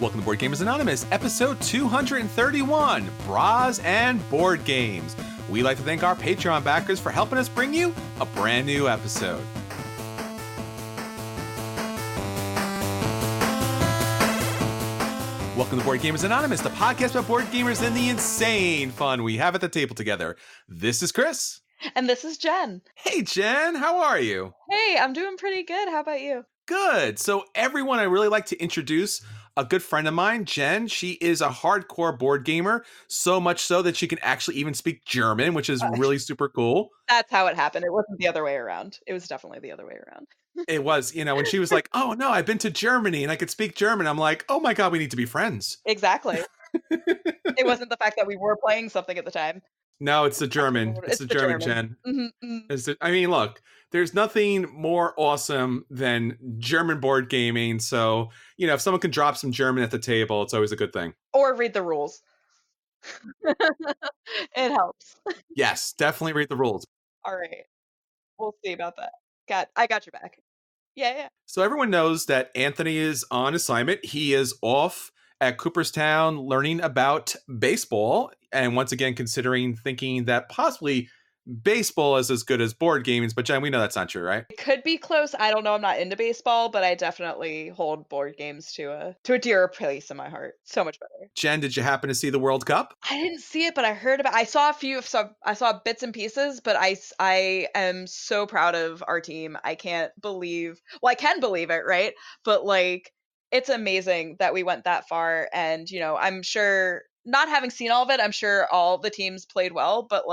Welcome to Board Gamers Anonymous, episode 231, Bras and Board Games. We'd like to thank our Patreon backers for helping us bring you a brand new episode. Welcome to Board Gamers Anonymous, the podcast about board gamers and the insane fun we have at the table together. This is Chris. And this is Jen. Hey, Jen, how are you? Hey, I'm doing pretty good. How about you? Good. So everyone, I really like to introduce a good friend of mine, Jen. She is a hardcore board gamer, so much so that she can actually even speak German, which is really super cool. That's how it happened. It wasn't the other way around. It was definitely the other way around. It was, when she was like, oh no, I've been to Germany and I could speak German. I'm like, oh my God, we need to be friends. Exactly. It wasn't the fact that we were playing something at the time. No, it's the German. It's the German, Jen. I mean, look, there's nothing more awesome than German board gaming. So, if someone can drop some German at the table, it's always a good thing. Or read the rules. It helps. Yes, definitely read the rules. All right. We'll see about that. I got your back. Yeah. So everyone knows that Anthony is on assignment. He is off at Cooperstown learning about baseball. And once again, thinking that possibly baseball is as good as board games. But Jen, we know that's not true, right? It could be close. I don't know. I'm not into baseball, but I definitely hold board games to a dearer place in my heart. So much better. Jen, did you happen to see the World Cup? I didn't see it, but I heard about. I saw I saw bits and pieces, but I am so proud of our team. I can't believe. Well, I can believe it, right? But it's amazing that we went that far, and I'm sure, not having seen all of it, I'm sure all the teams played well, but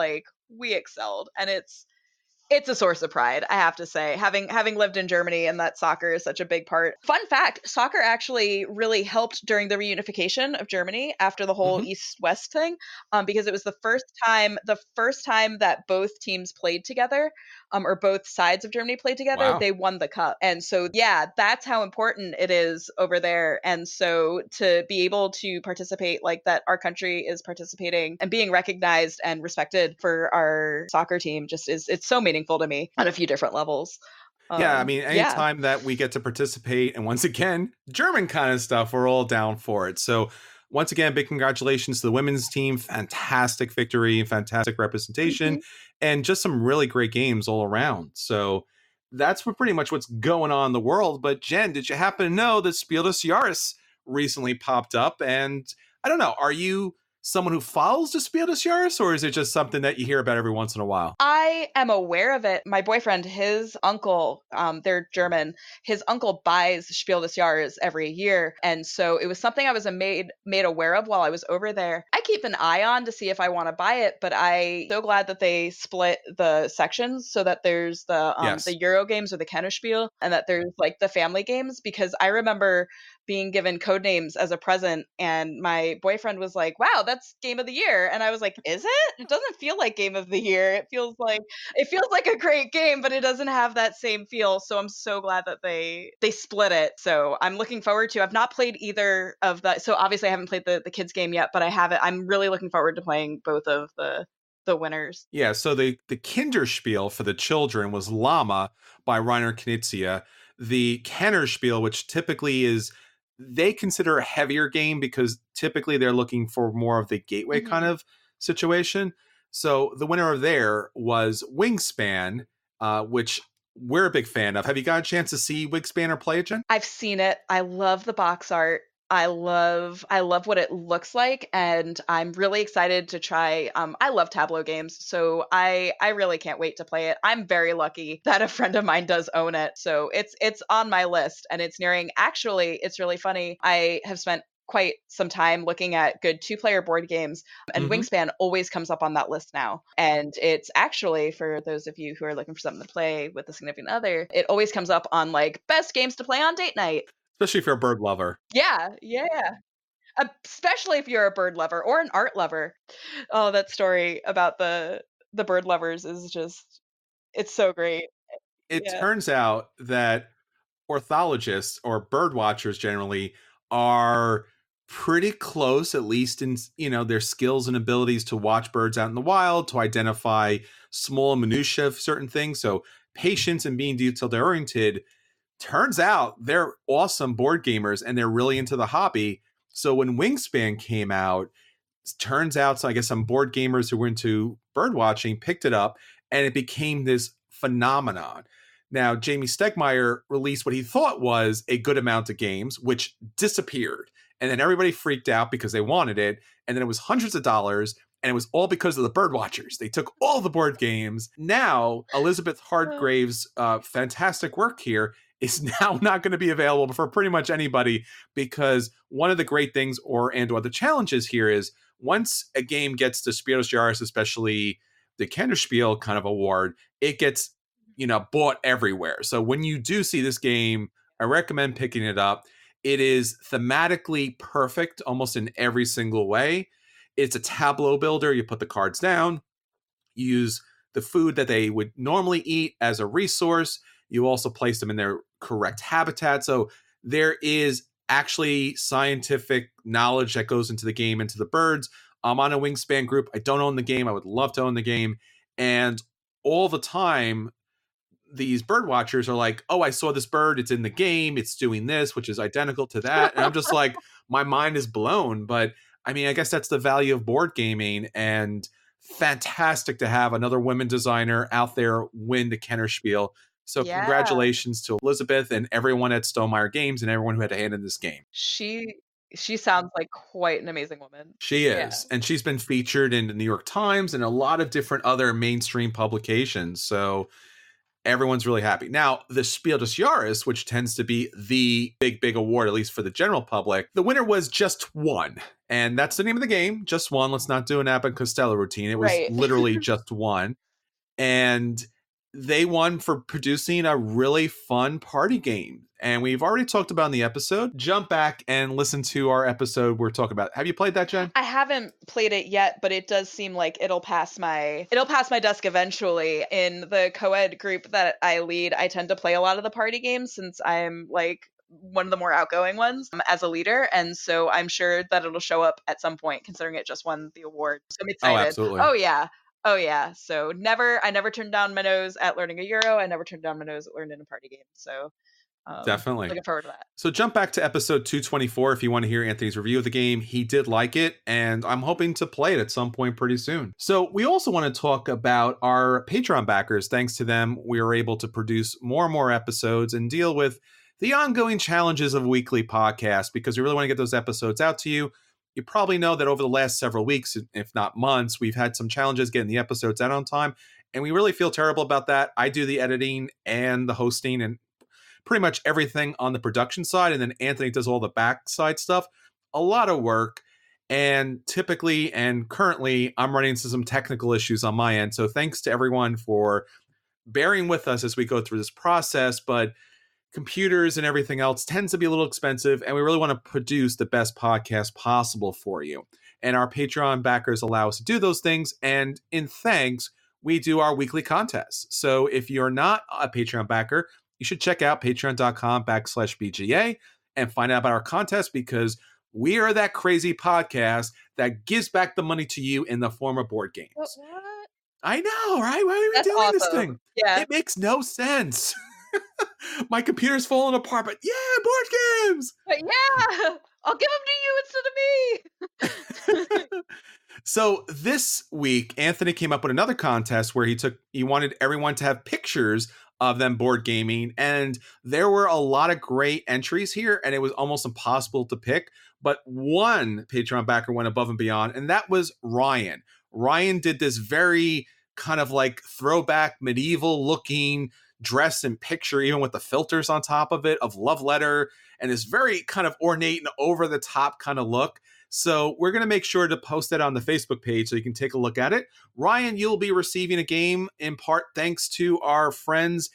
we excelled, and it's a source of pride, I have to say, having lived in Germany and that soccer is such a big part. Fun fact, soccer actually really helped during the reunification of Germany after the whole East-West thing, because it was the first time that both teams played together, or both sides of Germany played together. Wow. They won the cup. And so, yeah, that's how important it is over there. And so to be able to participate like that, our country is participating and being recognized and respected for our soccer team it's so meaningful to me on a few different levels. Yeah, I mean, anytime that we get to participate, and once again, German kind of stuff, we're all down for it. So once again, big congratulations to the women's team. Fantastic victory, fantastic representation, and just some really great games all around. So that's pretty much what's going on in the world. But Jen, did you happen to know that Spiel des Jahres recently popped up? And I don't know, are you someone who follows the Spiel des Jahres, or is it just something that you hear about every once in a while? I am aware of it. My boyfriend, his uncle, they're German, his uncle buys Spiel des Jahres every year. And so it was something I was made aware of while I was over there. I keep an eye on to see if I want to buy it, but I'm so glad that they split the sections so that there's the Euro games or the Kinderspiel, and that there's the family games, because I remember being given code names as a present, and my boyfriend was like, wow, that's game of the year. And I was like, is it? It doesn't feel like game of the year. It feels like a great game, but it doesn't have that same feel. So I'm so glad that they split it. So I'm looking forward to, I've not played either of that. So obviously I haven't played the kids game yet, but I have it. I'm really looking forward to playing both of the winners. Yeah, so the Kinderspiel for the children was Llama by Rainer Knizia. The Kennerspiel, which typically is, they consider a heavier game because typically they're looking for more of the gateway kind of situation. So the winner of there was Wingspan, which we're a big fan of. Have you got a chance to see Wingspan or play it, Jen? I've seen it. I love the box art. I love what it looks like, and I'm really excited to try. I love tableau games, so I really can't wait to play it. I'm very lucky that a friend of mine does own it, so it's on my list, and it's nearing. Actually, it's really funny. I have spent quite some time looking at good 2-player board games, and Wingspan always comes up on that list now. And it's actually, for those of you who are looking for something to play with a significant other, it always comes up on best games to play on date night. Especially if you're a bird lover. Yeah. Especially if you're a bird lover or an art lover. Oh, that story about the bird lovers is just, it's so great. It turns out that ornithologists or birdwatchers generally are pretty close, at least in their skills and abilities to watch birds out in the wild, to identify small minutiae of certain things. So patience and being detail oriented. Turns out they're awesome board gamers and they're really into the hobby. So when Wingspan came out, turns out, so I guess some board gamers who were into bird watching picked it up, and it became this phenomenon. Now, Jamie Stegmaier released what he thought was a good amount of games, which disappeared. And then everybody freaked out because they wanted it. And then it was hundreds of dollars. And it was all because of the Birdwatchers. They took all the board games. Now, Elizabeth Hargrave's fantastic work here is now not going to be available for pretty much anybody, because one of the great things or the challenges here is once a game gets the Spiel des Jahres, especially the Kinderspiel kind of award, it gets, bought everywhere. So when you do see this game, I recommend picking it up. It is thematically perfect almost in every single way. It's a tableau builder. You put the cards down, you use the food that they would normally eat as a resource. You also place them in their correct habitat. So there is actually scientific knowledge that goes into the game, into the birds. I'm on a Wingspan group. I don't own the game. I would love to own the game. And all the time, these bird watchers are like, oh, I saw this bird. It's in the game. It's doing this, which is identical to that. And I'm just like, my mind is blown. But I mean, I guess that's the value of board gaming, and fantastic to have another women designer out there win the Kinderspiel. So congratulations to Elizabeth and everyone at Stonemaier Games and everyone who had a hand in this game. She sounds like quite an amazing woman. She is. And she's been featured in the New York Times and a lot of different other mainstream publications. So everyone's really happy. Now, the Spiel des Jahres, which tends to be the big award, at least for the general public, the winner was just one. And that's the name of the game, just one. Let's not do an Abbott and Costello routine. It was literally just one. And they won for producing a really fun party game. And we've already talked about in the episode. Jump back and listen to our episode we're talking about. Have you played that, Jen? I haven't played it yet, but it does seem like it'll pass my desk eventually. In the co-ed group that I lead, I tend to play a lot of the party games since I'm like one of the more outgoing ones as a leader. And so I'm sure that it'll show up at some point, considering it just won the award. So I'm excited. Oh, absolutely. Oh yeah. So I never turned down my nose at learning a Euro. I never turned down my nose at learning a party game. So definitely looking forward to that. So jump back to episode 224 if you want to hear Anthony's review of the game. He did like it, and I'm hoping to play it at some point pretty soon. So we also want to talk about our Patreon backers. Thanks to them, we are able to produce more and more episodes and deal with the ongoing challenges of a weekly podcast, because we really want to get those episodes out to you. You probably know that over the last several weeks, if not months, we've had some challenges getting the episodes out on time, and we really feel terrible about that. I do the editing and the hosting and pretty much everything on the production side, and then Anthony does all the backside stuff. A lot of work, and typically and currently I'm running into some technical issues on my end. So thanks to everyone for bearing with us as we go through this process, but computers and everything else tends to be a little expensive, and we really want to produce the best podcast possible for you. And our Patreon backers allow us to do those things, and in thanks, we do our weekly contests. So if you're not a Patreon backer, you should check out patreon.com/BGA and find out about our contest, because we are that crazy podcast that gives back the money to you in the form of board games. What? I know, right? Why are we doing this thing? Yeah. It makes no sense. My computer's falling apart, but yeah, board games. But yeah, I'll give them to you instead of me. So this week, Anthony came up with another contest where he wanted everyone to have pictures of them board gaming, and there were a lot of great entries here, and it was almost impossible to pick. But one Patreon backer went above and beyond, and that was Ryan. Ryan did this very kind of like throwback medieval looking dress and picture, even with the filters on top of it, of Love Letter, and this very kind of ornate and over the top kind of look. So we're going to make sure to post that on the Facebook page so you can take a look at it. Ryan, you'll be receiving a game in part thanks to our friends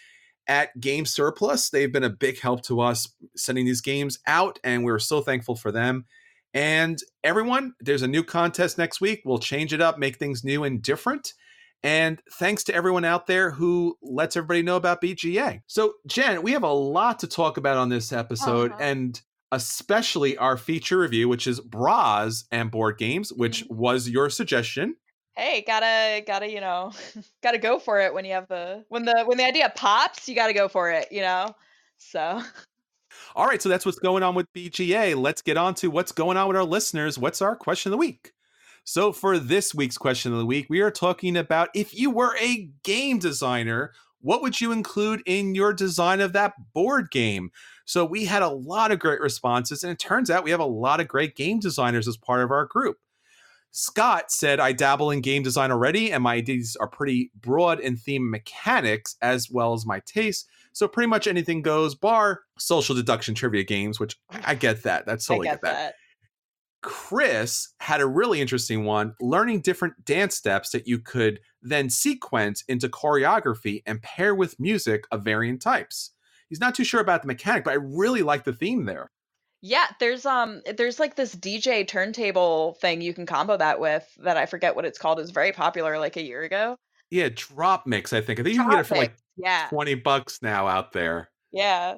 at Game Surplus. They've been a big help to us sending these games out, and we're so thankful for them. And everyone, there's a new contest next week. We'll change it up, make things new and different. And thanks to everyone out there who lets everybody know about BGA. So, Jen, we have a lot to talk about on this episode, and especially our feature review, which is bras and board games, which was your suggestion. Hey, gotta gotta go for it when you have when the idea pops, you gotta go for it, So All right, so that's what's going on with BGA. Let's get on to what's going on with our listeners. What's our question of the week? So for this week's question of the week, we are talking about if you were a game designer, what would you include in your design of that board game? So we had a lot of great responses, and it turns out we have a lot of great game designers as part of our group. Scott said, I dabble in game design already, and my ideas are pretty broad in theme mechanics as well as my taste. So pretty much anything goes, bar social deduction trivia games, which I get that. That's totally I get that. Chris had a really interesting one, learning different dance steps that you could then sequence into choreography and pair with music of varying types. He's not too sure about the mechanic, but I really like the theme there. Yeah, there's like this DJ turntable thing you can combo that with that I forget what it's called. It's very popular like a year ago. Yeah, Drop Mix, I think. I think you can get it for like $20 now out there. Yeah.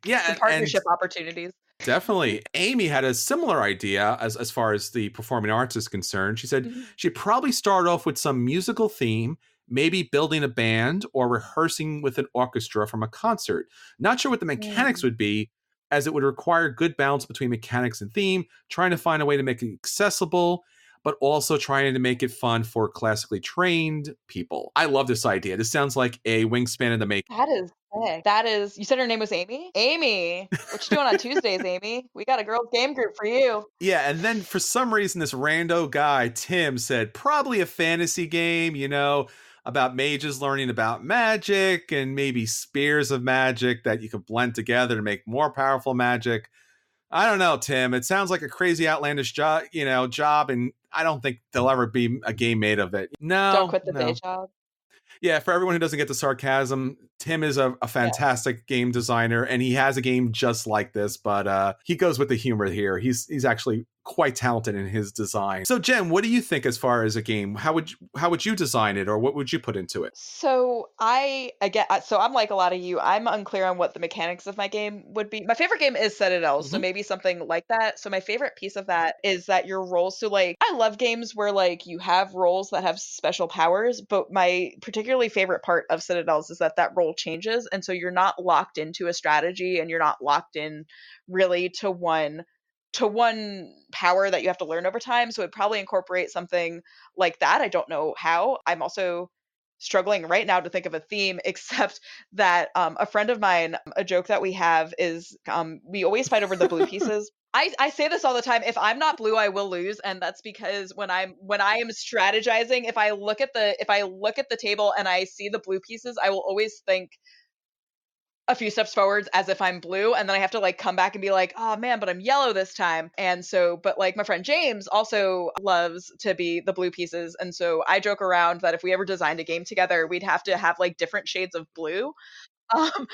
Yeah. Some partnership opportunities. Definitely. Amy had a similar idea as far as the performing arts is concerned. She said she'd probably start off with some musical theme, maybe building a band or rehearsing with an orchestra from a concert. Not sure what the mechanics would be, as it would require good balance between mechanics and theme, trying to find a way to make it accessible, but also trying to make it fun for classically trained people. I love this idea. This sounds like a wingspan in the making. That is sick. That is, you said her name was Amy? Amy, what you doing on Tuesdays, Amy? We got a girls game group for you. Yeah, and then for some reason, this rando guy, Tim, said probably a fantasy game, about mages learning about magic and maybe spears of magic that you could blend together to make more powerful magic. I don't know, Tim. It sounds like a crazy outlandish job, and I don't think there'll ever be a game made of it. No. Don't quit the day job. Yeah, for everyone who doesn't get the sarcasm, Tim is a fantastic game designer, and he has a game just like this, but he goes with the humor here. He's actually quite talented in his design. So, Jen, what do you think as far as a game? How would you design it, or what would you put into it? So I'm like a lot of you. I'm unclear on what the mechanics of my game would be. My favorite game is Citadel, so maybe something like that. So my favorite piece of that is that your roles. So like, I love games where like you have roles that have special powers, but my particularly favorite part of Citadels is that role changes, and so you're not locked into a strategy, and you're not locked in really to one power that you have to learn over time. So it'd probably incorporate something like that. I don't know how. I'm also struggling right now to think of a theme, except that a friend of mine, a joke that we have is we always fight over the blue pieces. I say this all the time. If I'm not blue, I will lose, and that's because when I am strategizing, if I look at the table and I see the blue pieces, I will always think a few steps forwards as if I'm blue, and then I have to like come back and be like, oh man, but I'm yellow this time. And so, but like my friend James also loves to be the blue pieces, and so I joke around that if we ever designed a game together, we'd have to have like different shades of blue. And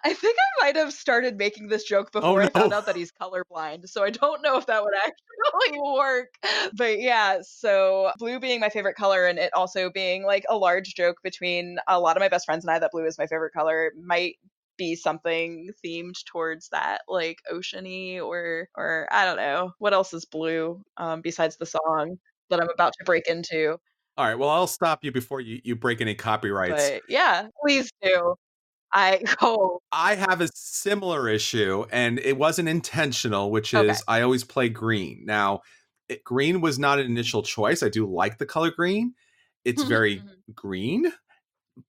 I think I might have started making this joke before I found out that he's colorblind, so I don't know if that would actually work. But yeah, so blue being my favorite color, and it also being like a large joke between a lot of my best friends and I that blue is my favorite color, might be something themed towards that, like oceany or I don't know. What else is blue besides the song that I'm about to break into? All right, well, I'll stop you before you break any copyrights. But yeah, please do. I have a similar issue, and it wasn't intentional, which is I always play green. Now, green was not an initial choice. I do like the color green. It's very green.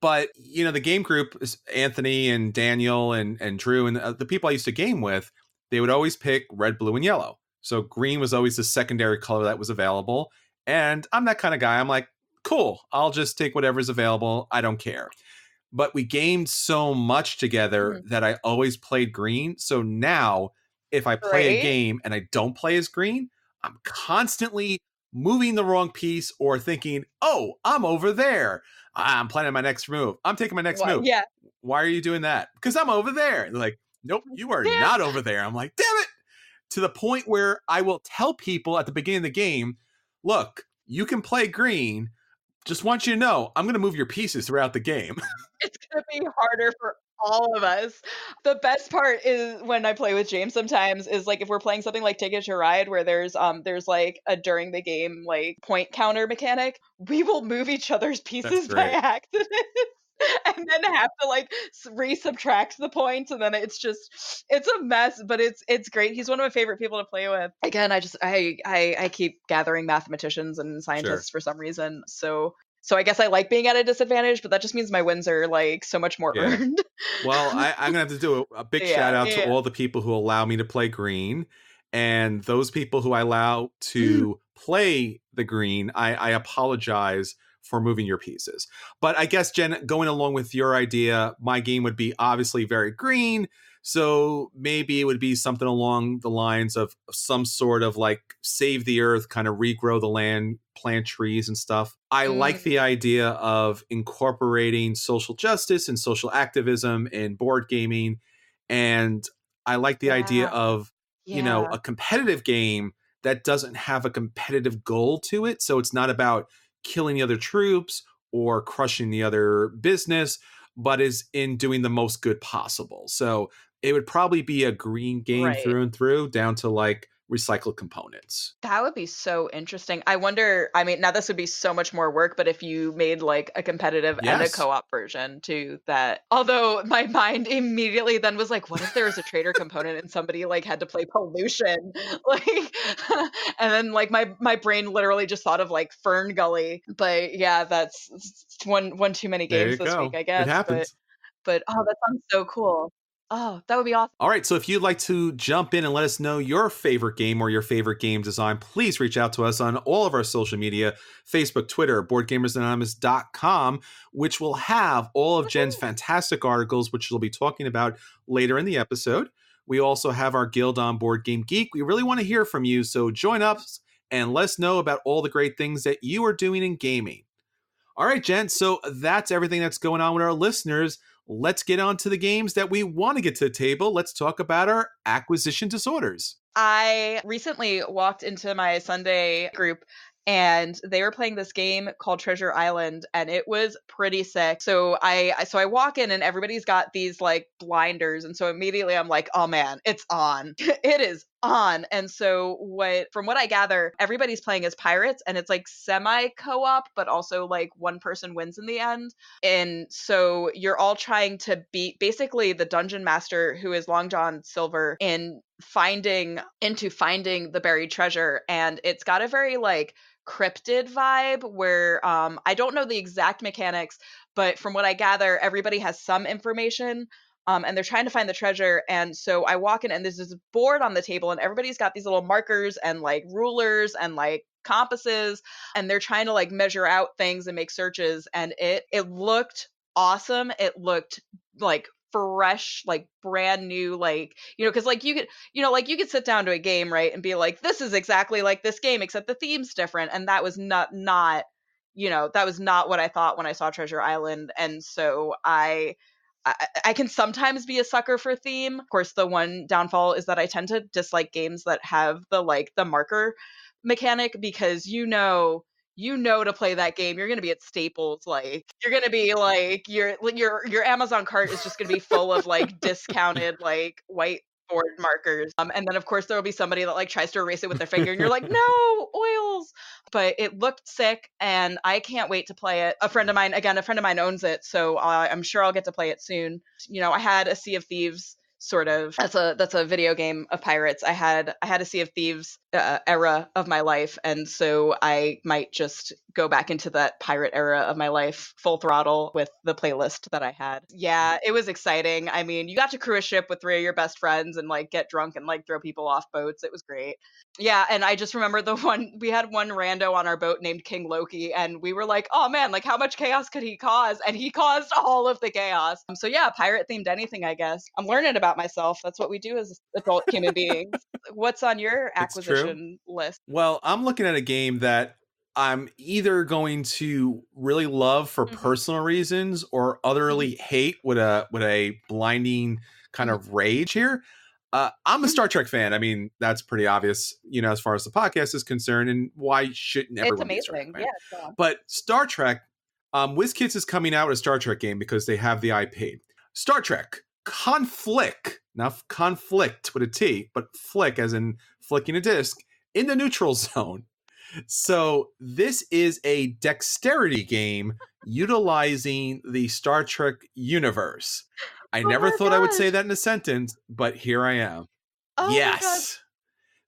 But, the game group, Anthony and Daniel and Drew and the people I used to game with, they would always pick red, blue, and yellow. So green was always the secondary color that was available. And I'm that kind of guy. I'm like, cool, I'll just take whatever's available. I don't care. But we gamed so much together that I always played green. So now if I play a game and I don't play as green, I'm constantly moving the wrong piece or thinking, oh, I'm over there. I'm planning my next move. I'm taking my next move. Yeah. Why are you doing that? Because I'm over there. They're like, nope, you are not over there. I'm like, damn it. To the point where I will tell people at the beginning of the game, look, you can play green. Just want you to know, I'm going to move your pieces throughout the game. It's going to be harder for all of us. The best part is when I play with James sometimes is like if we're playing something like Ticket to Ride where there's like a during the game like point counter mechanic, we will move each other's pieces by accident. and then have to like resubtract the points, and then it's a mess, but it's great. He's one of my favorite people to play with. Again, I keep gathering mathematicians and scientists for some reason, so I guess I like being at a disadvantage, but that just means my wins are like so much more earned. Well, I'm gonna have to do a big shout out to all the people who allow me to play green, and those people who I allow to play the green. I apologize for moving your pieces. But I guess, Jen, going along with your idea, my game would be obviously very green. So maybe it would be something along the lines of some sort of like save the earth, kind of regrow the land, plant trees and stuff. I like the idea of incorporating social justice and social activism in board gaming. And I like the idea of, you know, a competitive game that doesn't have a competitive goal to it. So it's not about killing the other troops or crushing the other business, but is in doing the most good possible. So it would probably be a green game through and through, down to like recycled components. That would be so interesting. I wonder, I mean, now this would be so much more work, but if you made like a competitive and a co-op version to that, although my mind immediately then was like, what if there was a trader component and somebody like had to play pollution? Like, and then like my brain literally just thought of like Fern Gully. But yeah, that's one too many games this week, I guess. It happens. But oh, that sounds so cool. Oh, that would be awesome. All right, so if you'd like to jump in and let us know your favorite game or your favorite game design, please reach out to us on all of our social media, Facebook, Twitter, BoardGamersAnonymous.com, which will have all of Jen's fantastic articles, which she'll be talking about later in the episode. We also have our guild on Board Game Geek. We really want to hear from you, so join us and let us know about all the great things that you are doing in gaming. All right, Jen, so that's everything that's going on with our listeners. Let's get on to the games that we want to get to the table. Let's talk about our acquisition disorders. I recently walked into my Sunday group and they were playing this game called Treasure Island, and it was pretty sick. So I walk in and everybody's got these like blinders, and so immediately I'm like, oh man, it's on. It is on. And so from what I gather, everybody's playing as pirates, and it's like semi co-op, but also like one person wins in the end. And so you're all trying to beat basically the dungeon master, who is Long John Silver, in finding the buried treasure. And it's got a very like cryptid vibe where I don't know the exact mechanics, but from what I gather, everybody has some information. And they're trying to find the treasure. And so I walk in and there's this board on the table and everybody's got these little markers and like rulers and like compasses, and they're trying to like measure out things and make searches. And it looked awesome. It looked like fresh, like brand new, like, you know, because like you could sit down to a game, right, and be like, this is exactly like this game except the theme's different. And that was not that was not what I thought when I saw Treasure Island. And so I can sometimes be a sucker for theme. Of course, the one downfall is that I tend to dislike games that have the marker mechanic, because you know to play that game, you're going to be at Staples, like you're going to be like your Amazon cart is just going to be full of like discounted like white board markers. And then of course there will be somebody that like tries to erase it with their finger and you're like, no, oils. But it looked sick and I can't wait to play it. A friend of mine owns it, so I'm sure I'll get to play it soon. You know, I had a Sea of Thieves sort of, that's a video game of pirates. I had a Sea of Thieves era of my life, and so I might just go back into that pirate era of my life full throttle with the playlist that I had. Yeah, it was exciting. I mean, you got to crew a ship with 3 of your best friends and like get drunk and like throw people off boats. It was great. Yeah, and I just remember we had one rando on our boat named King Loki, and we were like, oh man, like how much chaos could he cause? And he caused all of the chaos. So yeah, pirate themed anything, I guess. I'm learning about myself. That's what we do as adult human beings. What's on your acquisition list? Well, I'm looking at a game that I'm either going to really love for personal reasons or utterly hate with a blinding kind of rage here. I'm a Star Trek fan. I mean, that's pretty obvious, you know, as far as the podcast is concerned, and why shouldn't everyone be a Star Trek fan? Yeah, but Star Trek, WizKids is coming out with a Star Trek game because they have the IP. Star Trek Conflick, not conflict with a T, but flick as in flicking a disc in the neutral zone. So this is a dexterity game utilizing the Star Trek universe. I Oh never my thought I would say gosh. that in a sentence, but here I am. Oh my god. Yes.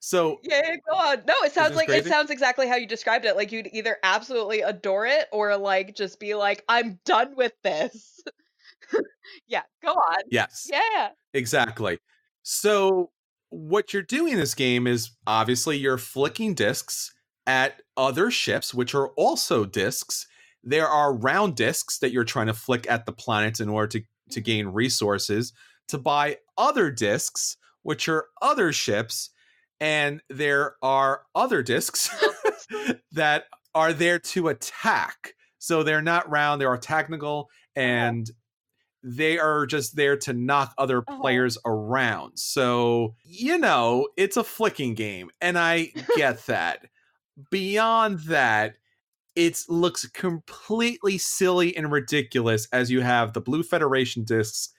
So Yeah, go on. No, is this it crazy? sounds exactly how you described it. Like you'd either absolutely adore it or like just be like, I'm done with this. Yeah, go on. Yes. Yeah. Exactly. So, what you're doing in this game is obviously you're flicking discs at other ships, which are also discs. There are round discs that you're trying to flick at the planets in order to Mhm. gain resources, to buy other discs, which are other ships. And there are other discs that are there to attack. So they're not round, they're octagonal, Uh-huh. and they are just there to knock other Uh-huh. players around. So, it's a flicking game, and I get that. Beyond that, it looks completely silly and ridiculous as you have the Blue Federation discs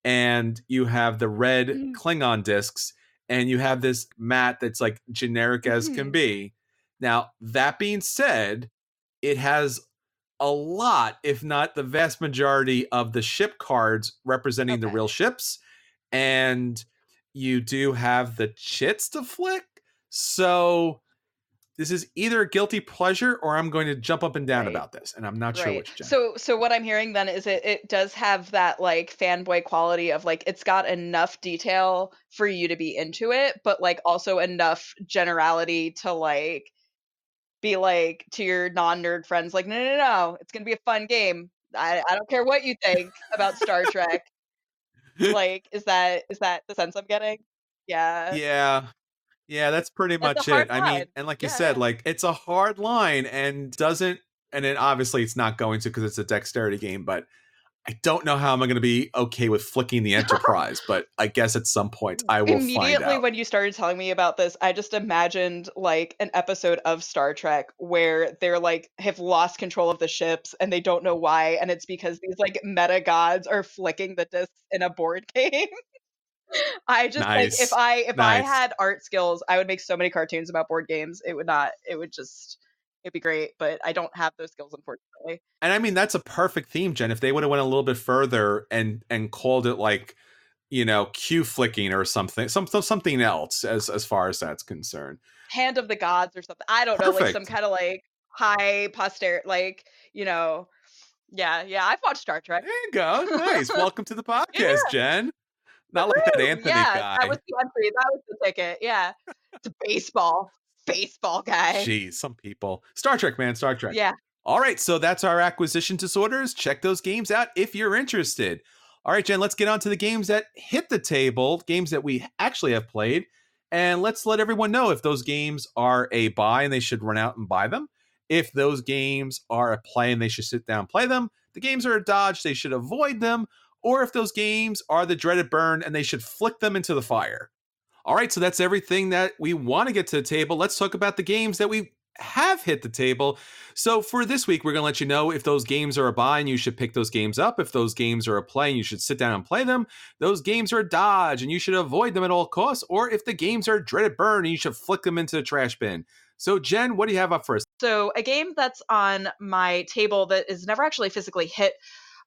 and you have the red Mhm. Klingon discs, and you have this mat that's like generic as can Mhm. be. Now, that being said, it has a lot, if not the vast majority, of the ship cards representing the real Okay. ships. And you do have the chits to flick. So this is either a guilty pleasure or I'm going to jump up and down Right. about this. And I'm not sure Right. which, Jen. So what I'm hearing then is it does have that like fanboy quality of like it's got enough detail for you to be into it, but like also enough generality to like be like to your non-nerd friends like, "No, no, no, it's going to be a fun game. I don't care what you think about Star Trek." Like is that the sense I'm getting? Yeah. Yeah. Yeah, that's pretty That's a much hard it. I line. mean, and like you Yeah, said, yeah. like it's a hard line and doesn't, and then obviously it's not going to because it's a dexterity game, but I don't know how I'm going to be okay with flicking the Enterprise, but I guess at some point I will find Immediately out. when you started telling me about this, I just imagined like an episode of Star Trek where they're like have lost control of the ships and they don't know why, and it's because these like meta gods are flicking the discs in a board game. I just like Nice. if I Nice. had art skills, I would make so many cartoons about board games. It'd be great, but I don't have those skills unfortunately. And I mean that's a perfect theme, Jen. If they would have went a little bit further and called it like, cue flicking or something, something else as far as that's concerned. Hand of the Gods or something. I don't know, like some Perfect. kind of like high poster like, you know, yeah, yeah, I've watched Star Trek. There you go. Nice. Welcome to the Yeah, podcast, Jen. Not like that woohoo! Anthony Yeah, that was guy. the entry, that was the ticket, yeah. It's a baseball guy. Jeez, some people. Star Trek, man, Star Trek. Yeah. All right, so that's our acquisition disorders. Check those games out if you're interested. All right, Jen, let's get on to the games that hit the table, games that we actually have played. And let's let everyone know if those games are a buy and they should run out and buy them. If those games are a play and they should sit down and play them. The games are a dodge, they should avoid them. Or if those games are the dreaded burn and they should flick them into the fire. All right, so that's everything that we want to get to the table. Let's talk about the games that we have hit the table. So for this week, we're going to let you know if those games are a buy and you should pick those games up. If those games are a play and you should sit down and play them. Those games are a dodge and you should avoid them at all costs. Or if the games are a dreaded burn and you should flick them into the trash bin. So Jen, what do you have up first? So a game that's on my table that is never actually physically hit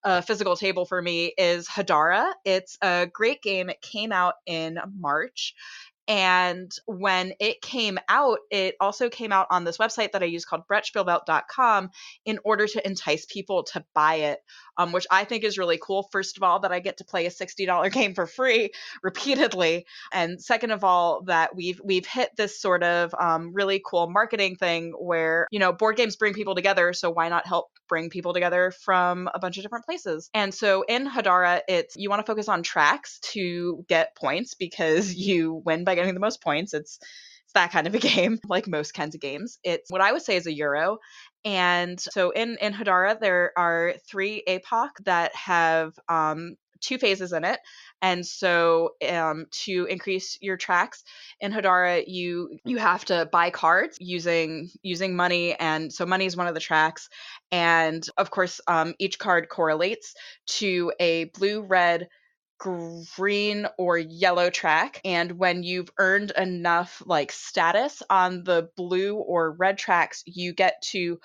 a physical table for me is Hadara. It's a great game. It came out in March. And when it came out, it also came out on this website that I use called brettspielbelt.com in order to entice people to buy it, which I think is really cool. First of all, that I get to play a $60 game for free repeatedly. And second of all, that we've hit this sort of really cool marketing thing where, board games bring people together. So why not help bring people together from a bunch of different places? And so in Hadara, you want to focus on tracks to get points because you win by getting the most points. It's that kind of a game, like most kinds of games. It's what I would say is a Euro. And so in Hadara, there are 3 epoch that have 2 phases in it. And so to increase your tracks in Hadara, you have to buy cards using money. And so money is one of the tracks. And of course, each card correlates to a blue, red, green or yellow track, and when you've earned enough like status on the blue or red tracks, you get to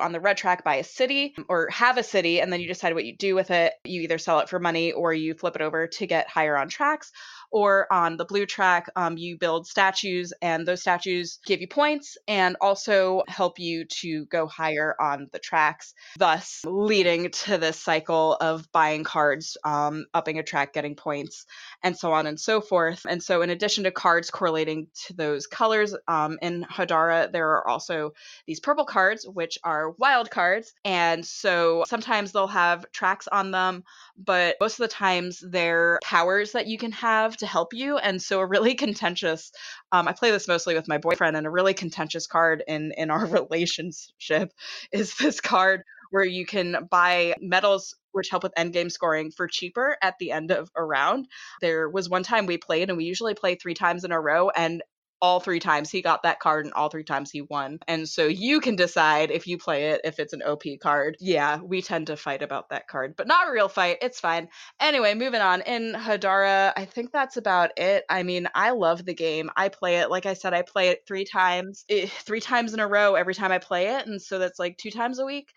on the red track buy a city or have a city, and then you decide what you do with it. You either sell it for money or you flip it over to get higher on tracks. Or on the blue track, you build statues, and those statues give you points and also help you to go higher on the tracks, thus leading to this cycle of buying cards, upping a track, getting points, and so on and so forth. And so in addition to cards correlating to those colors, in Hadara, there are also these purple cards, which are wild cards. And so sometimes they'll have tracks on them, but most of the times they're powers that you can have to help you. And so a really contentious, I play this mostly with my boyfriend, and a really contentious card in our relationship is this card where you can buy medals which help with endgame scoring for cheaper at the end of a round. There was one time we played, and we usually play 3 times in a row, and all 3 times he got that card and all 3 times he won. And so you can decide if you play it, if it's an OP card. Yeah, we tend to fight about that card, but not a real fight. It's fine. Anyway, moving on. In Hadara, I think that's about it. I mean, I love the game. I play it. Like I said, I play it 3 times, 3 times in a row every time I play it. And so that's like 2 times a week.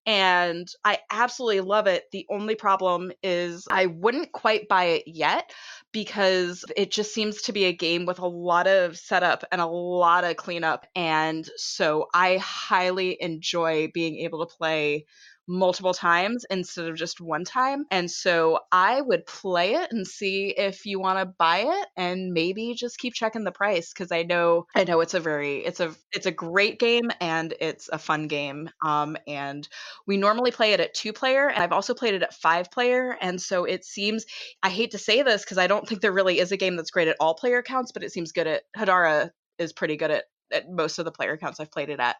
And I absolutely love it. The only problem is I wouldn't quite buy it yet because it just seems to be a game with a lot of setup and a lot of cleanup. And so I highly enjoy being able to play multiple times instead of just one time. And so I would play it and see if you want to buy it, and maybe just keep checking the price, because I know it's a great game and it's a fun game. And we normally play it at 2-player, and I've also played it at 5-player. And so it seems, I hate to say this because I don't think there really is a game that's great at all player counts, but it seems good at Hadara is pretty good at most of the player counts I've played it at.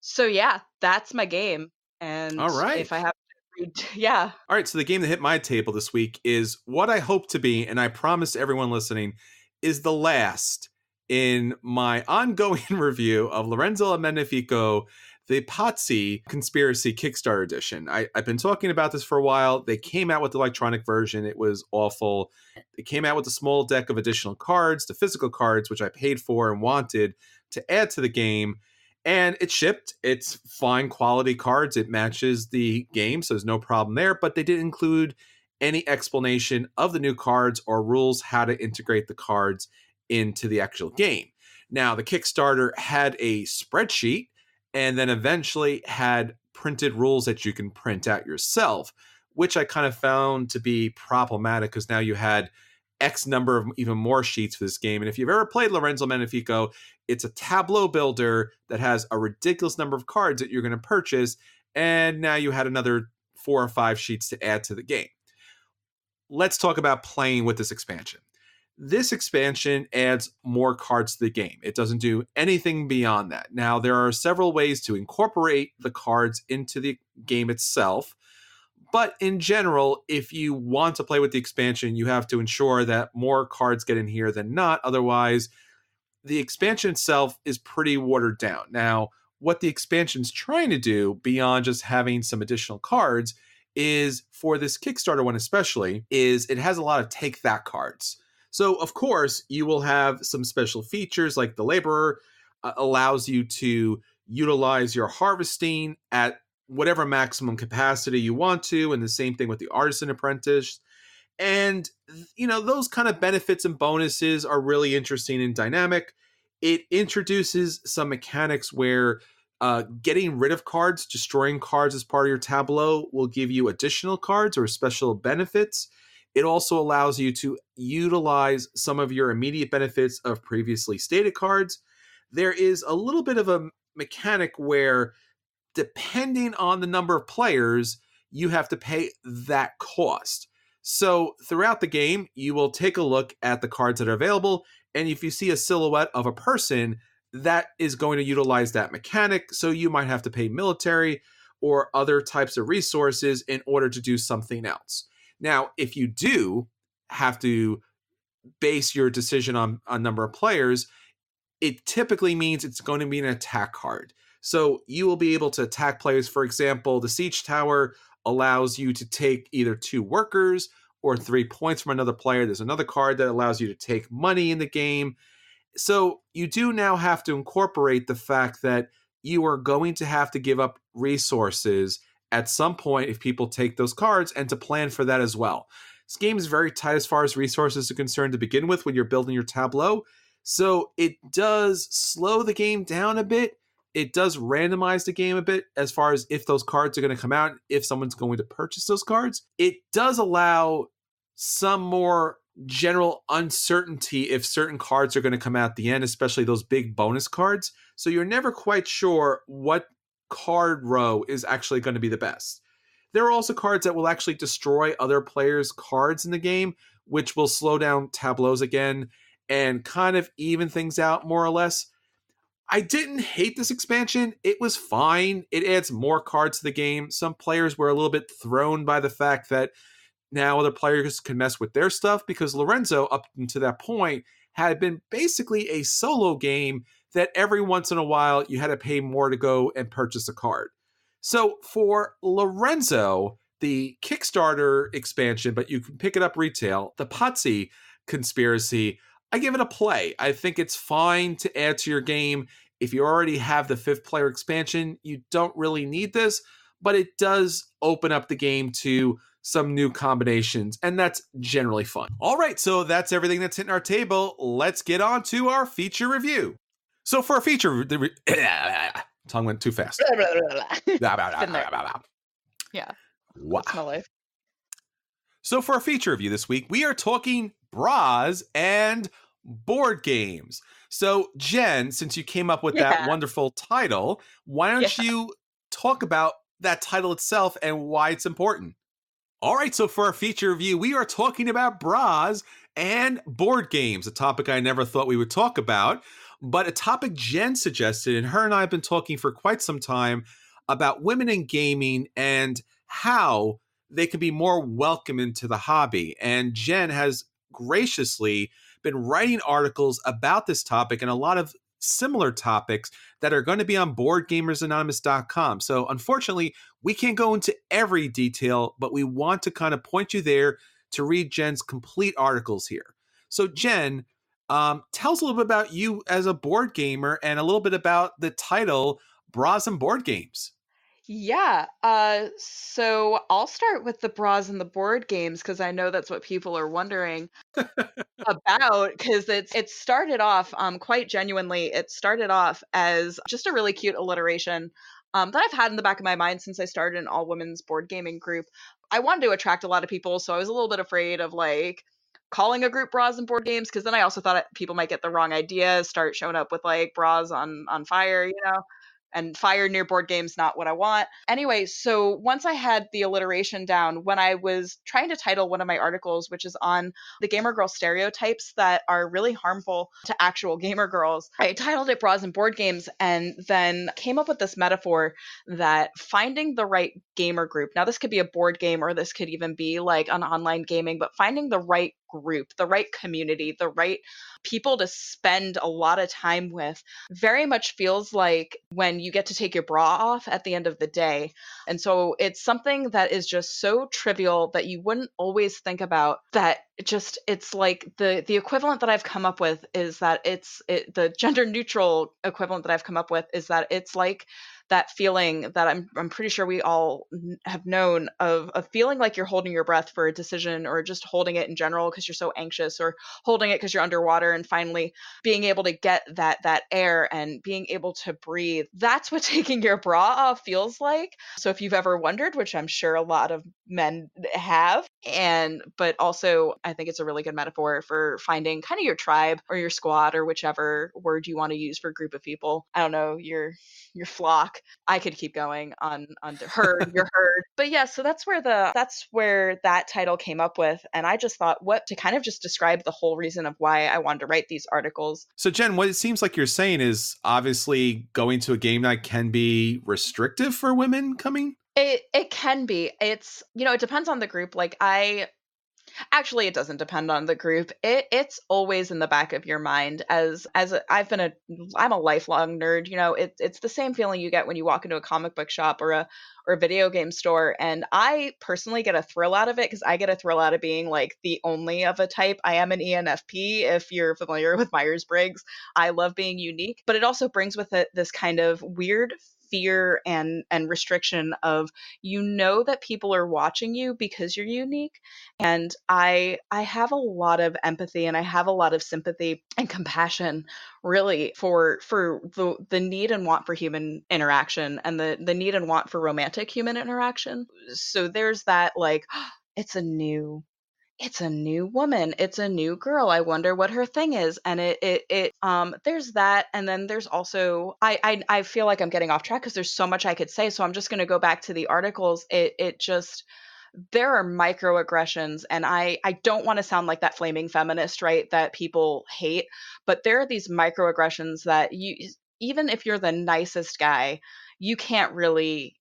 So yeah, that's my game. And all right. If I have to read, yeah. All right, so the game that hit my table this week is what I hope to be, and I promise everyone listening, is the last in my ongoing review of Lorenzo Magnifico, the Pazzi Conspiracy Kickstarter edition. I've been talking about this for a while. They came out with the electronic version. It was awful. They came out with a small deck of additional cards, the physical cards, which I paid for and wanted to add to the game. And it shipped. It's fine quality cards. It matches the game, so there's no problem there. But they didn't include any explanation of the new cards or rules how to integrate the cards into the actual game. Now, the Kickstarter had a spreadsheet and then eventually had printed rules that you can print out yourself, which I kind of found to be problematic because now you had X number of even more sheets for this game. And if you've ever played Lorenzo Magnifico, it's a tableau builder that has a ridiculous number of cards that you're going to purchase. And now you had another 4 or 5 sheets to add to the game. Let's talk about playing with this expansion. This expansion adds more cards to the game. It doesn't do anything beyond that. Now, there are several ways to incorporate the cards into the game itself. But in general, if you want to play with the expansion, you have to ensure that more cards get in here than not. Otherwise, the expansion itself is pretty watered down. Now, what the expansion's trying to do, beyond just having some additional cards, is, for this Kickstarter one especially, is it has a lot of take that cards. So, of course, you will have some special features like the laborer allows you to utilize your harvesting at whatever maximum capacity you want to, and the same thing with the artisan apprentice. And, those kind of benefits and bonuses are really interesting and dynamic. It introduces some mechanics where getting rid of cards, destroying cards as part of your tableau will give you additional cards or special benefits. It also allows you to utilize some of your immediate benefits of previously stated cards. There is a little bit of a mechanic where, depending on the number of players, you have to pay that cost. So throughout the game, you will take a look at the cards that are available, and if you see a silhouette of a person, that is going to utilize that mechanic. So you might have to pay military or other types of resources in order to do something else. Now, if you do have to base your decision on a number of players, it typically means it's going to be an attack card. So you will be able to attack players. For example, the siege tower allows you to take either 2 workers or 3 points from another player. There's another card that allows you to take money in the game. So you do now have to incorporate the fact that you are going to have to give up resources at some point if people take those cards, and to plan for that as well. This game is very tight as far as resources are concerned to begin with when you're building your tableau. So it does slow the game down a bit. It does randomize the game a bit as far as if those cards are going to come out, if someone's going to purchase those cards. It does allow some more general uncertainty if certain cards are going to come out at the end, especially those big bonus cards. So you're never quite sure what card row is actually going to be the best. There are also cards that will actually destroy other players' cards in the game, which will slow down tableaus again and kind of even things out more or less. I didn't hate this expansion. It was fine. It adds more cards to the game. Some players were a little bit thrown by the fact that now other players can mess with their stuff, because Lorenzo, up until that point, had been basically a solo game that every once in a while you had to pay more to go and purchase a card. So for Lorenzo, the Kickstarter expansion, but you can pick it up retail, the Pazzi Conspiracy, I give it a play. I think it's fine to add to your game. If you already have the 5th player expansion, you don't really need this, but it does open up the game to some new combinations, and that's generally fun. All right, so that's everything that's hitting our table. Let's get on to our feature review. So for a feature, tongue went too fast. Yeah. Wow. That's my life. So for a feature review this week, we are talking bras and board games. So Jen, since you came up with that wonderful title, why don't you talk about that title itself and why it's important? All right, so for our feature review, we are talking about bras and board games, a topic I never thought we would talk about, but a topic Jen suggested, and her and I have been talking for quite some time about women in gaming and how they can be more welcome into the hobby. And Jen has graciously been writing articles about this topic and a lot of similar topics that are going to be on BoardGamersAnonymous.com. So unfortunately, we can't go into every detail, but we want to kind of point you there to read Jen's complete articles here. So Jen, tell us a little bit about you as a board gamer and a little bit about the title, Bras and Board Games. Yeah, so I'll start with the bras and the board games because I know that's what people are wondering about, because it started off quite genuinely. It started off as just a really cute alliteration that I've had in the back of my mind since I started an all-women's board gaming group. I wanted to attract a lot of people, so I was a little bit afraid of like calling a group bras and board games, because then I also thought people might get the wrong idea, start showing up with like bras on fire, and fire near board games, not what I want. Anyway, so once I had the alliteration down, when I was trying to title one of my articles, which is on the gamer girl stereotypes that are really harmful to actual gamer girls, I titled it Bras and Board Games, and then came up with this metaphor that finding the right gamer group, now this could be a board game or this could even be like an online gaming, but finding the right group, the right community, the right people to spend a lot of time with very much feels like when you get to take your bra off at the end of the day. And so it's something that is just so trivial that you wouldn't always think about, that it's like the equivalent that I've come up with is that the gender neutral equivalent that I've come up with is that it's like that feeling that I'm pretty sure we all have known of feeling like you're holding your breath for a decision, or just holding it in general because you're so anxious, or holding it because you're underwater, and finally being able to get that air and being able to breathe. That's what taking your bra off feels like. So if you've ever wondered, which I'm sure a lot of men have, but also I think it's a really good metaphor for finding kind of your tribe or your squad, or whichever word you want to use for a group of people. I don't know, your flock. I could keep going on the herd, your herd. But yeah, so that's where that title came up with. And I just thought what to kind of just describe the whole reason of why I wanted to write these articles. So Jen, what it seems like you're saying is obviously going to a game night can be restrictive for women coming. It can be. It's, it depends on the group. Like Actually, it doesn't depend on the group. It's always in the back of your mind. I'm a lifelong nerd. It's the same feeling you get when you walk into a comic book shop or a video game store. And I personally get a thrill out of it because I get a thrill out of being like the only of a type. I am an ENFP, if you're familiar with Myers-Briggs. I love being unique, but it also brings with it this kind of weird fear and restriction of, that people are watching you because you're unique. And I have a lot of empathy and I have a lot of sympathy and compassion, really, for the need and want for human interaction, and the need and want for romantic human interaction. So there's that, like, it's a new woman, it's a new girl, I wonder what her thing is. And there's that. And then there's also, I feel like I'm getting off track because there's so much I could say, so I'm just going to go back to the articles. It just, there are microaggressions, and I don't want to sound like that flaming feminist, right, that people hate, but there are these microaggressions that even if you're the nicest guy, you can't really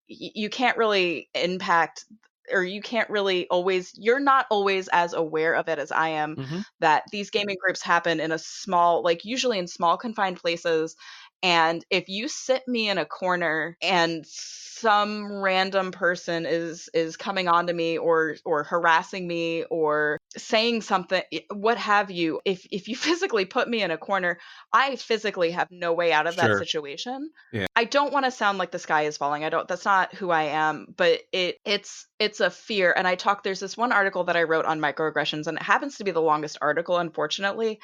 impact, or you're not always as aware of it as I am, that these gaming groups happen in a small, like usually in small confined places. And if you sit me in a corner and some random person is coming on to me or harassing me or saying something, what have you, if you physically put me in a corner, I physically have no way out of that situation. Yeah. I don't want to sound like the sky is falling. That's not who I am, but it's a fear. And there's this one article that I wrote on microaggressions, and it happens to be the longest article, unfortunately.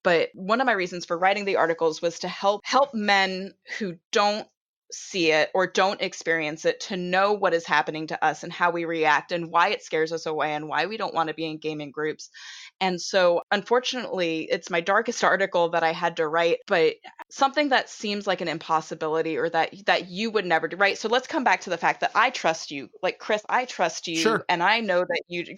But one of my reasons for writing the articles was to help men who don't see it or don't experience it to know what is happening to us and how we react and why it scares us away and why we don't want to be in gaming groups. And so, unfortunately, it's my darkest article that I had to write, but something that seems like an impossibility, or that you would never do, right? So let's come back to the fact that I trust you. Like, Chris, I trust you. Sure. And I know that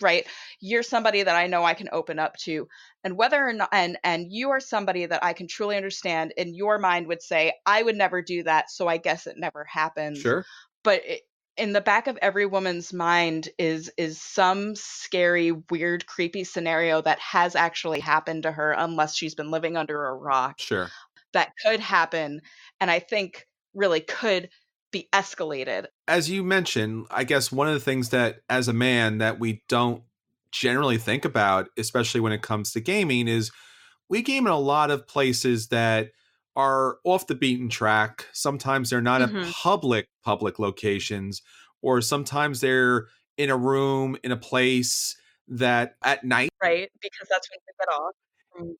you're somebody that I know I can open up to. And whether or not, and you are somebody that I can truly understand, in your mind would say, I would never do that, so I guess it never happened. Sure. But in the back of every woman's mind is some scary, weird, creepy scenario that has actually happened to her, unless she's been living under a rock. Sure. That could happen, and I think really could be escalated. As you mentioned, I guess one of the things that, as a man, that we don't generally think about, especially when it comes to gaming, is we game in a lot of places that are off the beaten track. Sometimes they're not at public locations, or sometimes they're in a room, in a place that at night. Right, because that's when we get off.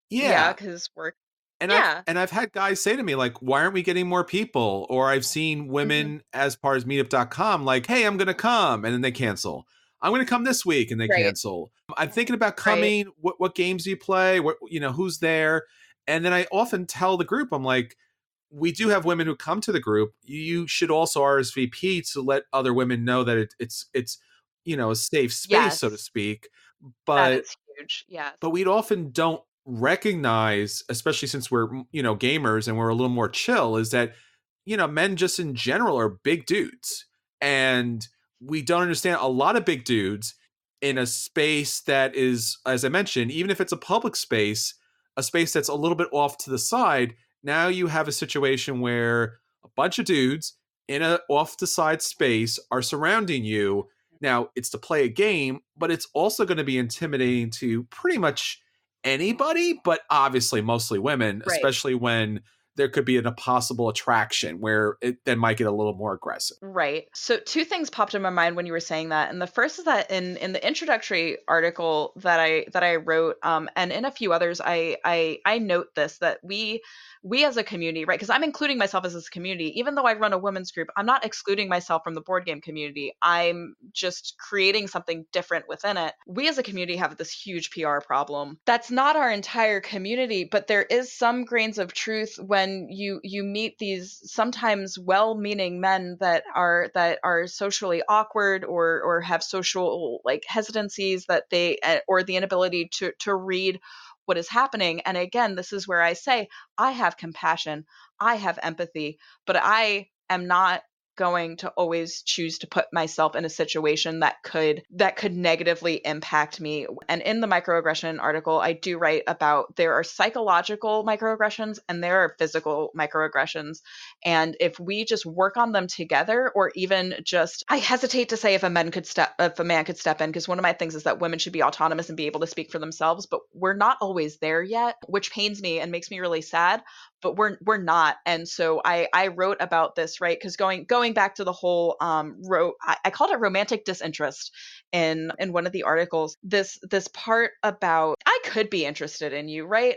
Yeah. Because work. And Yeah. I've had guys say to me, like, why aren't we getting more people? Or I've seen women as part of meetup.com, like, hey, I'm going to come. And then they cancel. I'm going to come this week, and they cancel. I'm thinking about coming. Right. What games do you play? Who's there? And then I often tell the group, I'm like, we do have women who come to the group. You should also RSVP to let other women know that it's a safe space, so to speak. But that is huge. Yes. But we often don't recognize, especially since we're gamers and we're a little more chill, is that men just in general are big dudes, and we don't understand a lot of big dudes in a space that is, as I mentioned, even if it's a public space, a space that's a little bit off to the side. Now you have a situation where a bunch of dudes in a off the side space are surrounding you. Now, it's to play a game, but it's also going to be intimidating to pretty much anybody, but obviously mostly women, especially when there could be a possible attraction where it then might get a little more aggressive. Right. So two things popped in my mind when you were saying that. And the first is that in the introductory article that I wrote, and in a few others, I note this, that we as a community, right? Because I'm including myself as this community, even though I run a women's group, I'm not excluding myself from the board game community. I'm just creating something different within it. We as a community have this huge PR problem. That's not our entire community, but there is some grains of truth when you meet these sometimes well-meaning men that are socially awkward or have social hesitancies that they or the inability to read what is happening. And again, this is where I say I have compassion, I have empathy, but I am not going to always choose to put myself in a situation that could negatively impact me. And in the microaggression article, I do write about there are psychological microaggressions and there are physical microaggressions. And if we just work on them together, or even just, I hesitate to say if a man could step in, because one of my things is that women should be autonomous and be able to speak for themselves, but we're not always there yet, which pains me and makes me really sad. But we're not. And so I wrote about this, right? Because going back to the whole I called it romantic disinterest in one of the articles. This part about I could be interested in you, right?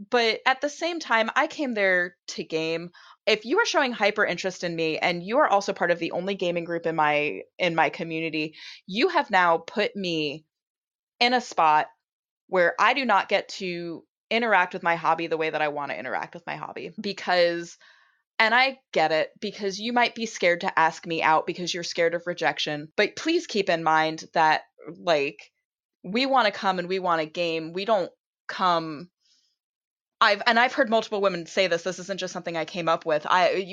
But at the same time, I came there to game. If you are showing hyper interest in me and you are also part of the only gaming group in my community, you have now put me in a spot where I do not get to interact with my hobby the way that I want to interact with my hobby. Because, and I get it, because you might be scared to ask me out because you're scared of rejection. But please keep in mind that, like, we want to come and we want to game. We don't come. I've heard multiple women say this. This isn't just something I came up with.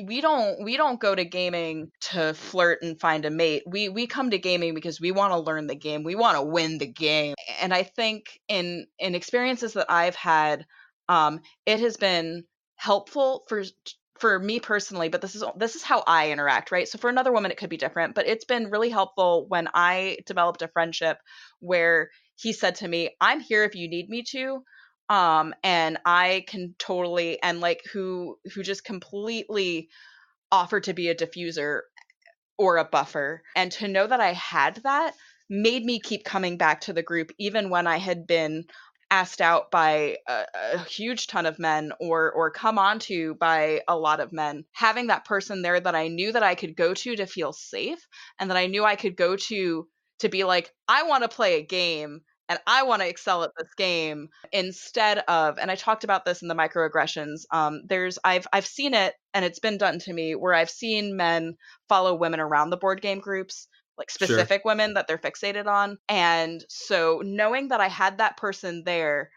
We don't go to gaming to flirt and find a mate. We come to gaming because we want to learn the game. We want to win the game. And I think in experiences that I've had, it has been helpful for me personally, but this is how I interact, right? So for another woman, it could be different, but it's been really helpful when I developed a friendship where he said to me, "I'm here if you need me to." And I can totally, and like who just completely offered to be a diffuser or a buffer. And to know that I had that made me keep coming back to the group, even when I had been asked out by a huge ton of men or come onto by a lot of men. Having that person there that I knew that I could go to feel safe, and that I knew I could go to be like, I want to play a game and I want to excel at this game, instead of, and I talked about this in the microaggressions, I've seen it, and it's been done to me, where I've seen men follow women around the board game groups, like specific women that they're fixated on. And so knowing that I had that person there,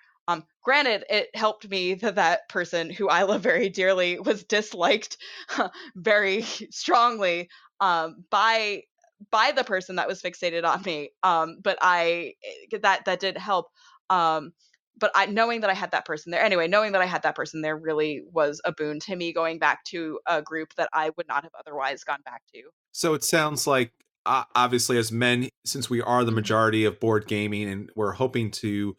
granted, it helped me that that person, who I love very dearly, was disliked very strongly by the person that was fixated on me. But that did help. But knowing that I had that person there, really was a boon to me, going back to a group that I would not have otherwise gone back to. So it sounds like, obviously, as men, since we are the majority of board gaming, and we're hoping to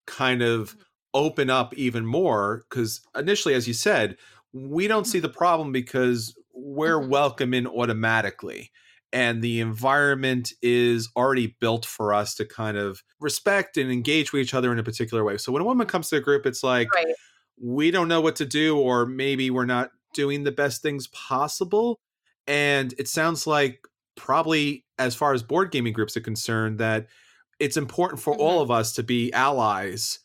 kind of open up even more, because initially, as you said, we don't see the problem because we're welcome in automatically. And the environment is already built for us to kind of respect and engage with each other in a particular way. So when a woman comes to a group, it's like, we don't know what to do, or maybe we're not doing the best things possible. And it sounds like, probably as far as board gaming groups are concerned, that it's important for all of us to be allies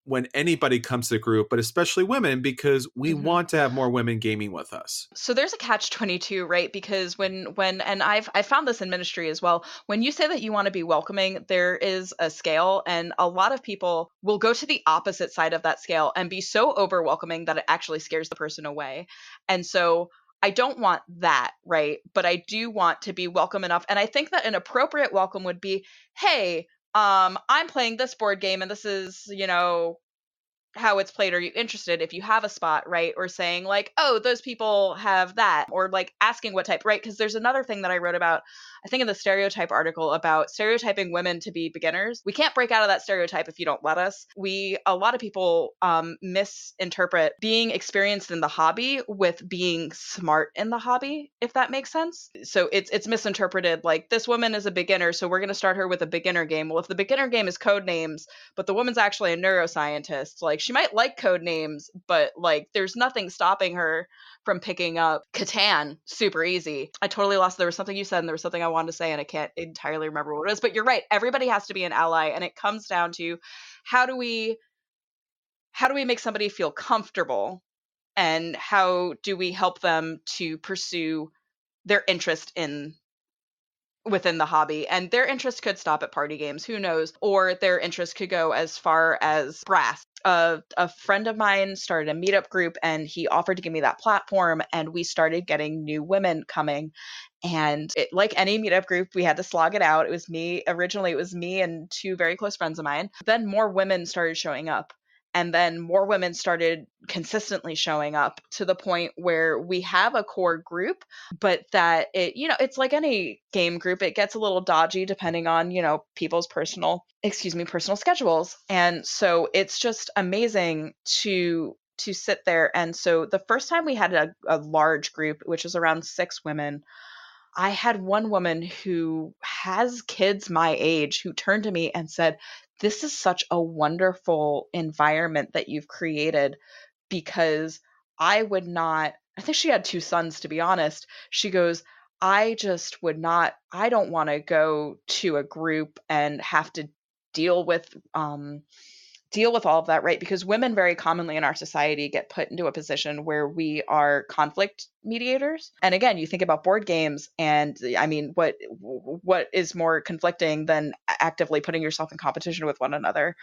when anybody comes to the group, but especially women, because we want to have more women gaming with us. So there's a catch-22, right? Because when and I've found this in ministry as well. When you say that you want to be welcoming, there is a scale, and a lot of people will go to the opposite side of that scale and be so over-welcoming that it actually scares the person away. And so I don't want that, right? But I do want to be welcome enough. And I think that an appropriate welcome would be, hey, I'm playing this board game and this is, how it's played. Are you interested? If you have a spot, right? Or saying like, oh, those people have that, or like asking what type, right? Because there's another thing that I wrote about, I think in the stereotype article, about stereotyping women to be beginners. We can't break out of that stereotype if you don't let us. A lot of people misinterpret being experienced in the hobby with being smart in the hobby, if that makes sense. So it's misinterpreted like, this woman is a beginner, so we're going to start her with a beginner game. Well, if the beginner game is code names, but the woman's actually a neuroscientist, like, she might like code names, but like, there's nothing stopping her from picking up Catan super easy. I totally lost. There was something you said and there was something I wanted to say and I can't entirely remember what it is, but you're right. Everybody has to be an ally, and it comes down to how do we make somebody feel comfortable, and how do we help them to pursue their interest in within the hobby, and their interest could stop at party games, who knows, or their interest could go as far as brass. A friend of mine started a meetup group, and he offered to give me that platform, and we started getting new women coming. And like any meetup group, we had to slog it out. It was me originally, it was me and two very close friends of mine. Then more women started showing up, and then more women started consistently showing up, to the point where we have a core group, but that it's like any game group, it gets a little dodgy depending on, people's personal schedules. And so it's just amazing to sit there. And so the first time we had a large group, which was around 6 women, I had one woman who has kids my age who turned to me and said, "This is such a wonderful environment that you've created, because I would not," I think she had 2 sons, to be honest. She goes, "I just would not, I don't want to go to a group and have to deal with all of that," right? Because women very commonly in our society get put into a position where we are conflict mediators. And again, you think about board games, and I mean, what is more conflicting than actively putting yourself in competition with one another?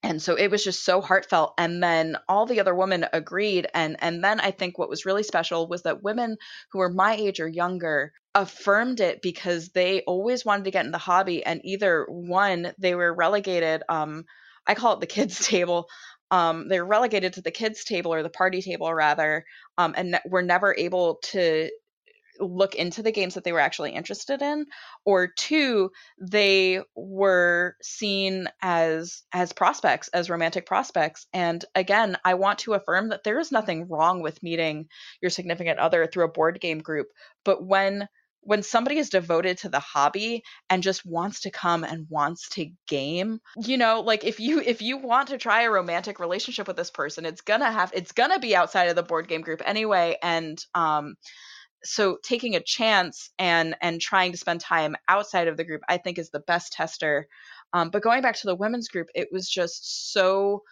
And so it was just so heartfelt. And then all the other women agreed. And then I think what was really special was that women who were my age or younger affirmed it, because they always wanted to get in the hobby. And either one, they were relegated, I call it the kids table. They were relegated to the kids table, or the party table rather, and were never able to look into the games that they were actually interested in, or 2, they were seen as prospects, as romantic prospects. And again, I want to affirm that there is nothing wrong with meeting your significant other through a board game group, but when somebody is devoted to the hobby and just wants to come and wants to game, like if you want to try a romantic relationship with this person, it's gonna be outside of the board game group anyway. And so taking a chance and trying to spend time outside of the group, I think, is the best tester. But going back to the women's group, it was just so,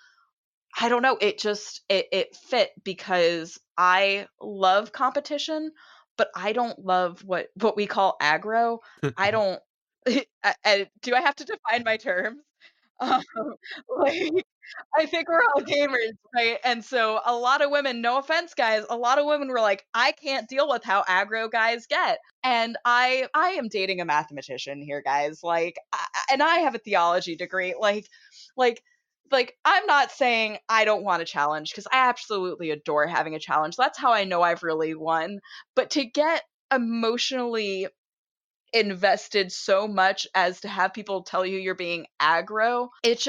I don't know, it fit, because I love competition, but I don't love what we call aggro. I don't do I have to define my terms? Um, like, I think we're all gamers, right? And so a lot of women, no offense, guys, a lot of women were like, "I can't deal with how aggro guys get." And I am dating a mathematician here, guys. And I have a theology degree. Like, I'm not saying I don't want a challenge, because I absolutely adore having a challenge. That's how I know I've really won. But to get emotionally invested so much as to have people tell you you're being aggro, it's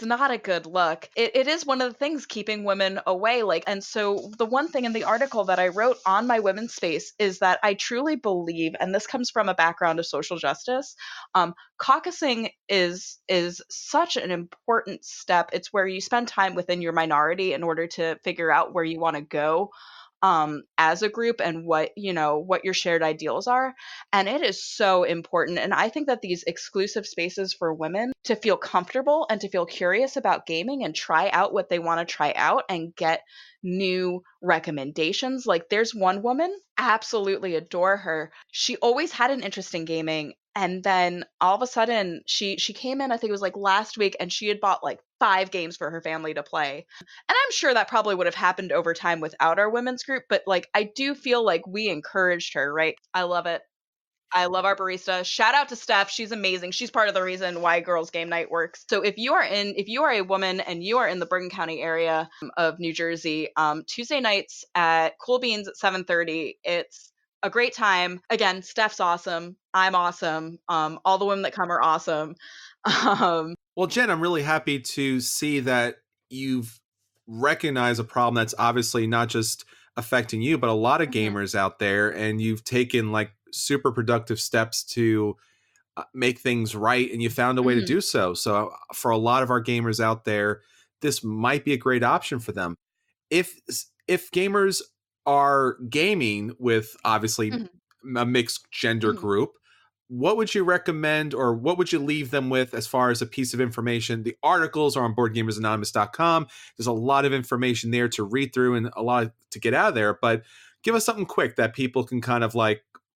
not a good look. It is one of the things keeping women away. And so the one thing in the article that I wrote on my women's space is that I truly believe, and this comes from a background of social justice, caucusing is such an important step. It's where you spend time within your minority in order to figure out where you want to go as a group, and what your shared ideals are. And it is so important. And I think that these exclusive spaces for women to feel comfortable and to feel curious about gaming and try out what they want to try out and get new recommendations. Like, there's one woman, absolutely adore her. She always had an interest in gaming. And then all of a sudden she came in, I think it was like last week, and she had bought like 5 games for her family to play. And I'm sure that probably would have happened over time without our women's group, but I do feel like we encouraged her, right? I love it. I love our barista. Shout out to Steph. She's amazing. She's part of the reason why Girls Game Night works. So if you are a woman and you are in the Bergen County area of New Jersey, Tuesday nights at Cool Beans at 7:30, it's a great time. Again, Steph's awesome. I'm awesome. All the women that come are awesome. Well, Jen, I'm really happy to see that you've recognized a problem that's obviously not just affecting you, but a lot of gamers out there, and you've taken super productive steps to make things right, and you found a way to do so. So for a lot of our gamers out there, this might be a great option for them. If gamers are gaming with obviously a mixed gender group, what would you recommend, or what would you leave them with as far as a piece of information? The articles are on boardgamersanonymous.com. There's a lot of information there to read through and a lot to get out of there, but give us something quick that people can kind of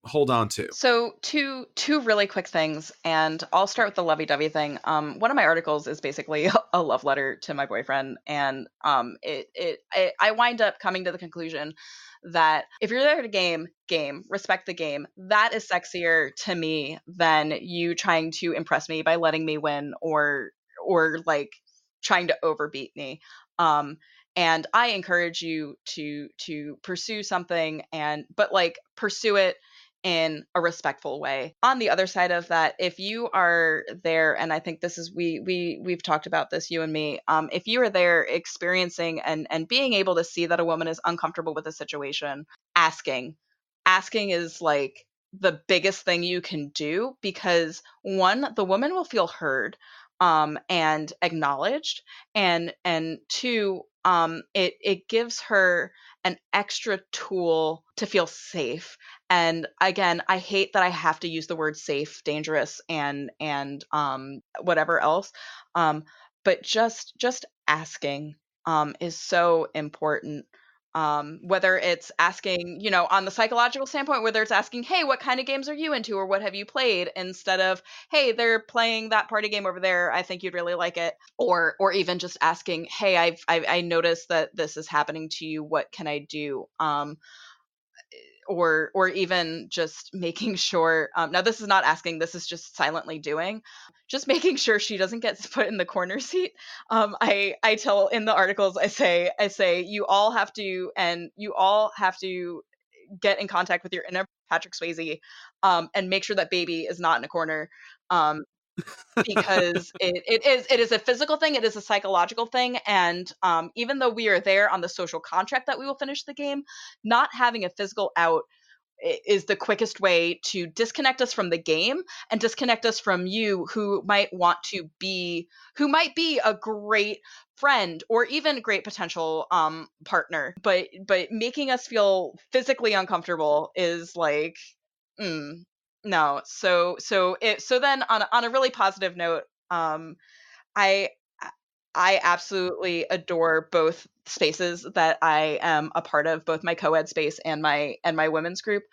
hold on to? So two really quick things, and I'll start with the lovey-dovey thing. One of my articles is basically a love letter to my boyfriend, and I wind up coming to the conclusion that if you're there to game, respect the game. That is sexier to me than you trying to impress me by letting me win or like trying to overbeat me. And I encourage you to pursue something, but like pursue it in a respectful way. On the other side of that, if you are there, and I think this is we've talked about this, you and me, if you are there experiencing and being able to see that a woman is uncomfortable with a situation, asking is like the biggest thing you can do, because one, the woman will feel heard and acknowledged, and two, it gives her an extra tool to feel safe. And again, I hate that I have to use the word safe, dangerous, and whatever else. But just asking is so important. Whether it's asking, on the psychological standpoint, whether it's asking, hey, what kind of games are you into, or what have you played, instead of, hey, they're playing that party game over there, I think you'd really like it, or even just asking, hey, I noticed that this is happening to you, what can I do? Or even just making sure, now this is not asking, this is just silently doing, just making sure she doesn't get put in the corner seat. I tell in the articles, I say you all have to get in contact with your inner Patrick Swayze, and make sure that baby is not in a corner, because it is a physical thing, it is a psychological thing, and even though we are there on the social contract that we will finish the game, not having a physical out is the quickest way to disconnect us from the game and disconnect us from you, who might be a great friend or even great potential partner, but making us feel physically uncomfortable is like, no. So then on a really positive note, I absolutely adore both spaces that I am a part of, both my co-ed space and my women's group.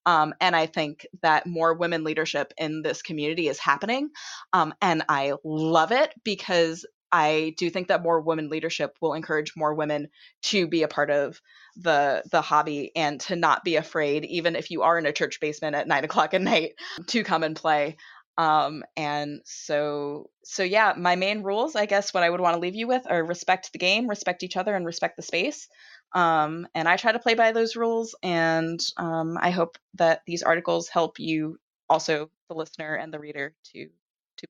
And I think that more women leadership in this community is happening. And I love it, because I do think that more women leadership will encourage more women to be a part of the hobby, and to not be afraid, even if you are in a church basement at 9:00 at night, to come and play. And so yeah, my main rules, I guess, what I would want to leave you with are respect the game, respect each other, and respect the space. And I try to play by those rules, and I hope that these articles help you, also the listener and the reader, to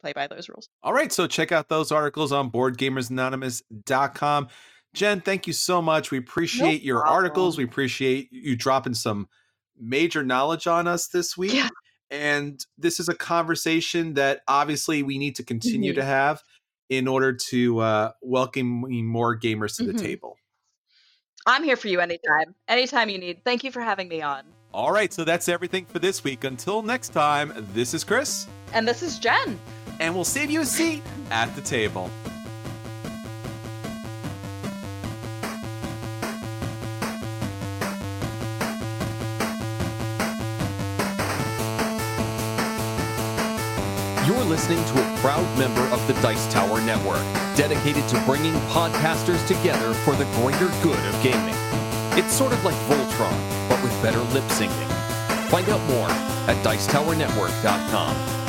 play by those rules. All right, so check out those articles on BoardGamersAnonymous.com. Jen, thank you so much. We appreciate your articles. We appreciate you dropping some major knowledge on us this week. Yeah. And this is a conversation that obviously we need to continue to have in order to welcome more gamers to the table. I'm here for you anytime you need. Thank you for having me on. All right, so that's everything for this week. Until next time, this is Chris. And this is Jen. And we'll save you a seat at the table. You're listening to a proud member of the Dice Tower Network, dedicated to bringing podcasters together for the greater good of gaming. It's sort of like Voltron, but with better lip syncing. Find out more at Dicetowernetwork.com.